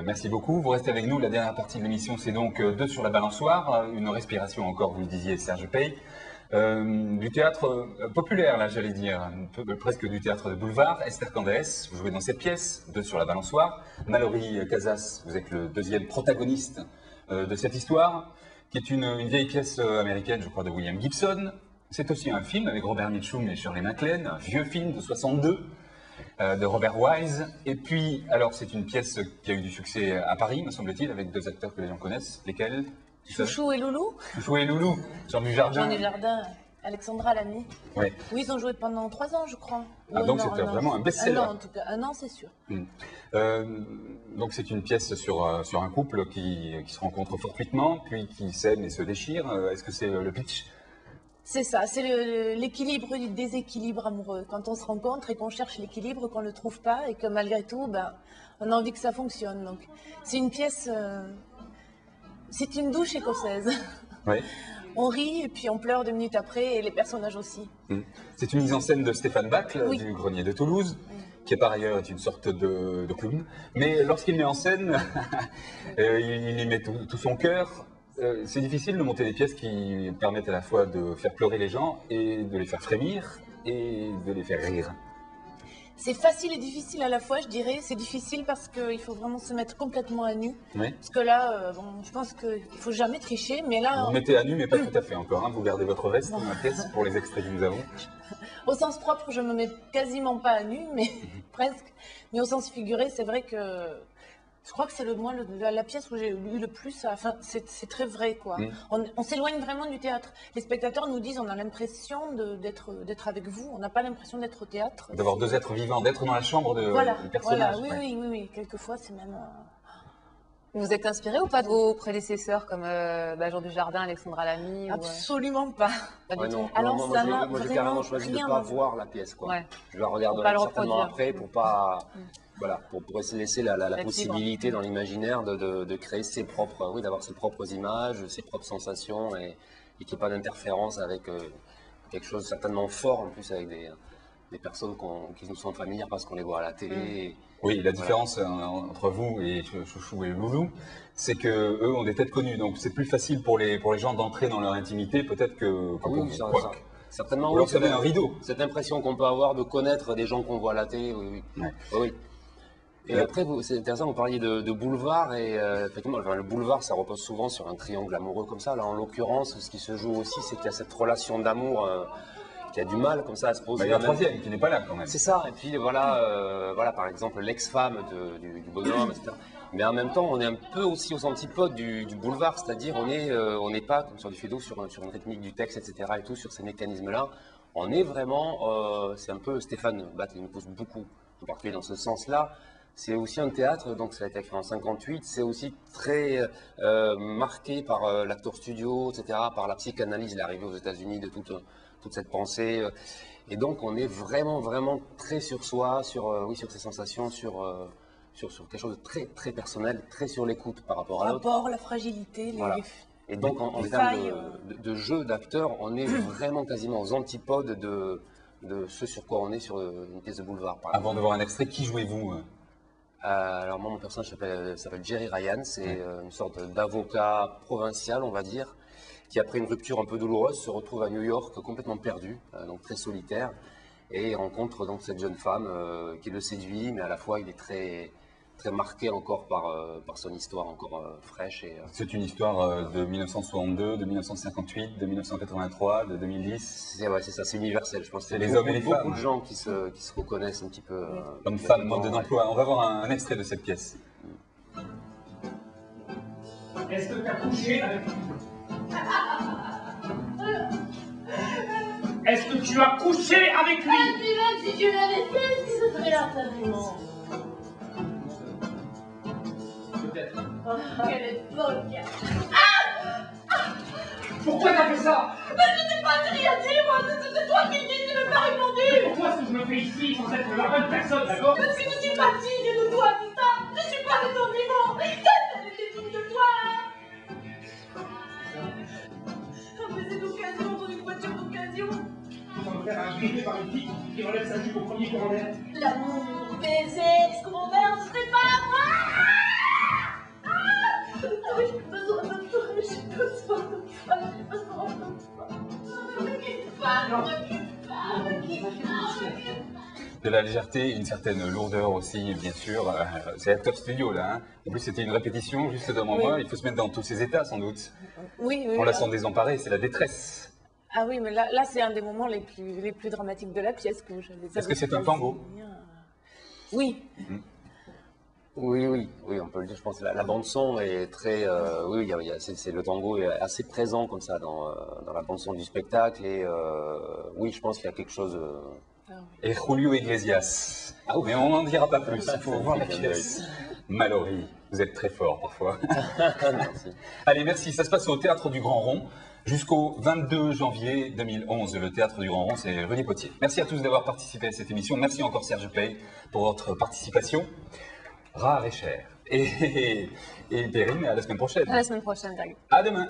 Merci beaucoup. Vous restez avec nous. La dernière partie de l'émission, c'est donc Deux sur la balançoire. Une respiration encore, vous le disiez, Serge Pey. Du théâtre populaire, là, j'allais dire, presque du théâtre de boulevard. Esther Candès, vous jouez dans cette pièce, Deux sur la balançoire. Mallory Casas, vous êtes le deuxième protagoniste de cette histoire, qui est une vieille pièce américaine, je crois, de William Gibson. C'est aussi un film avec Robert Mitchum et Shirley MacLaine, un vieux film de 62. De Robert Wise. Et puis, alors, c'est une pièce qui a eu du succès à Paris, me semble-t-il, avec deux acteurs que les gens connaissent. Lesquels? Chouchou et Loulou. Chouchou et Loulou. Jean Dujardin. Jean Dujardin, Alexandra Lamy. Ouais. Oui, ils ont joué pendant 3 ans, je crois. Ah, donc c'était vraiment un best-seller. En tout cas, un an, c'est sûr. Donc c'est une pièce sur un couple qui se rencontre fortuitement, puis qui s'aime et se déchire. Est-ce que c'est le pitch? C'est ça, c'est l'équilibre du déséquilibre amoureux. Quand on se rencontre et qu'on cherche l'équilibre, qu'on ne le trouve pas et que malgré tout, ben, on a envie que ça fonctionne. Donc, c'est une pièce, c'est une douche écossaise. Oui. On rit et puis on pleure 2 minutes après et les personnages aussi. C'est une mise en scène de Stéphane Bacle, Oui. du Grenier de Toulouse, qui par ailleurs est une sorte de clown. Mais lorsqu'il met en scène, il y met tout son cœur. C'est difficile de monter des pièces qui permettent à la fois de faire pleurer les gens et de les faire frémir et de les faire rire. C'est facile et difficile à la fois, je dirais. C'est difficile parce qu'il faut vraiment se mettre complètement à nu. Oui. Parce que là, bon, je pense qu'il ne faut jamais tricher, mais là... Vous mettez à nu, mais pas tout à fait encore. Hein. Vous gardez votre veste dans la pièce pour les extraits que nous avons. Au sens propre, je ne me mets quasiment pas à nu, mais presque. Mais au sens figuré, c'est vrai que... Je crois que c'est la pièce où j'ai eu le plus, enfin, c'est très vrai, quoi. On s'éloigne vraiment du théâtre. Les spectateurs nous disent, on a l'impression d'être avec vous, on n'a pas l'impression d'être au théâtre. D'avoir 2 êtres vivants, d'être dans la chambre de personnage. Voilà, oui. Quelquefois, c'est même... Vous êtes inspiré ou pas de vos prédécesseurs comme Jean Dujardin, Alexandra Lamy Absolument pas. Pas du tout. Alors, moi, j'ai carrément choisi de ne pas voir la pièce, quoi. Ouais. Je la regarderai certainement après pour pas... Voilà, pour laisser la possibilité dans l'imaginaire de créer ses propres, d'avoir ses propres images, ses propres sensations et qu'il n'y ait pas d'interférence avec quelque chose certainement fort en plus avec des personnes qui nous sont familières parce qu'on les voit à la télé. Oui, la différence entre vous et Chouchou et Loulou, c'est que eux ont des têtes connues, donc c'est plus facile pour les gens d'entrer dans leur intimité, peut-être que oui, ça, certainement. Oui, ça donne un rideau. Cette impression qu'on peut avoir de connaître des gens qu'on voit à la télé, oui. Ouais. Oui. Et après, c'est intéressant, vous parliez de boulevard, et effectivement, le boulevard, ça repose souvent sur un triangle amoureux comme ça. Là, en l'occurrence, ce qui se joue aussi, c'est qu'il y a cette relation d'amour qui a du mal comme ça à se poser. Il y a un troisième qui n'est pas là quand même. C'est ça, et puis voilà, par exemple, l'ex-femme du bonhomme, etc. Mais en même temps, on est un peu aussi aux antipodes du boulevard, c'est-à-dire on n'est pas, comme sur du Feydeau, sur une rythmique du texte, etc. et tout, sur ces mécanismes-là. On est vraiment, c'est un peu Stéphane Bacle, il nous pose beaucoup, en particulier dans ce sens-là. C'est aussi un théâtre, donc ça a été écrit en 58, c'est aussi très marqué par l'acteur studio, etc., par la psychanalyse, l'arrivée aux États-Unis de toute cette pensée. Et donc on est vraiment, vraiment très sur soi, sur ses sensations, sur quelque chose de très, très personnel, très sur l'écoute par rapport à l'autre. Le rapport, la fragilité, Voilà. Et donc en termes de jeu d'acteur, on est vraiment quasiment aux antipodes de ce sur quoi on est sur une pièce de boulevard. Par exemple. Avant de voir un extrait, qui jouez-vous Alors moi, mon personnage s'appelle Jerry Ryan, c'est une sorte d'avocat provincial, on va dire, qui après une rupture un peu douloureuse se retrouve à New York complètement perdu, donc très solitaire, et rencontre donc cette jeune femme qui le séduit, mais à la fois il est très, très marqué encore par son histoire encore fraîche. C'est une histoire de 1962, de 1958, de 1983, de 2010. C'est ça, c'est universel. Je pense que c'est les hommes et les femmes. Beaucoup de gens qui se reconnaissent un petit peu. Hommes-femmes, mode d'emploi. On va voir un extrait de cette pièce. Est-ce que tu as couché avec lui? Est-ce que tu as couché avec lui? Ah, puis même si tu l'avais fait, ce qui serait l'intérêt? Peut-être. Oh, quelle époque! Pourquoi t'as fait ça? Mais je n'ai pas rien dit, moi! C'est toi qui dis, tu ne m'as pas répondu! Mais pourquoi est-ce que je me fais ici sans être la bonne personne, d'accord? Parce que je suis pas digne de toi, c'est ça! Je suis pas de ton vivant! Ça n'était digne de toi, hein! Oh, mais c'est d'occasion, dans une voiture d'occasion! On va me faire agripper par une fille qui enlève sa jupe au premier corner. L'amour, baiser, ce qu'on perd, ce serait pas à moi! de la légèreté, une certaine lourdeur aussi, bien sûr. C'est Acteur Studio, là. Hein. En plus, c'était une répétition juste devant moi. Il faut se mettre dans tous ces états, sans doute. Oui, On la sent désemparée, c'est la détresse. Ah oui, mais là c'est un des moments les plus dramatiques de la pièce. Est-ce que c'est un tango? Oui. Oui, on peut le dire. Je pense que la bande son est très, oui, c'est le tango est assez présent comme ça dans la bande son du spectacle et oui, je pense qu'il y a quelque chose. Et Julio Iglesias. Ah oui, mais on n'en dira pas plus. Il faut voir la pièce. Mallory, vous êtes très fort parfois. Merci. Allez, merci. Ça se passe au Théâtre du Grand Rond jusqu'au 22 janvier 2011. Le Théâtre du Grand Rond, c'est Rudy Potier. Merci à tous d'avoir participé à cette émission. Merci encore Serge Pey pour votre participation. Rare et cher. Et Perrine, à la semaine prochaine. À la semaine prochaine, Greg. À demain.